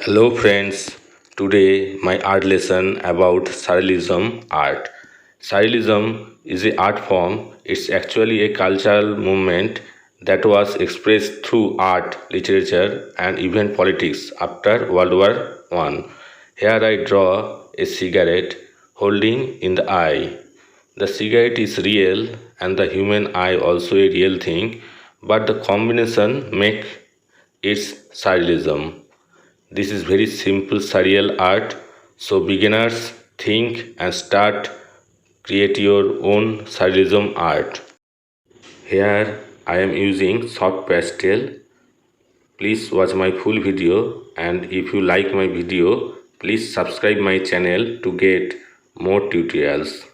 Hello friends, today my art lesson about Surrealism art. Surrealism is an art form. It's actually a cultural movement that was expressed through art, literature and even politics after World War I. Here I draw a cigarette holding in the eye. The cigarette is real and the human eye also a real thing, but the combination make it Surrealism. This is very simple surreal art, so beginners think and start create your own surrealism art. Here I am using soft pastel. Please watch my full video, and if you like my video, please subscribe my channel to get more tutorials.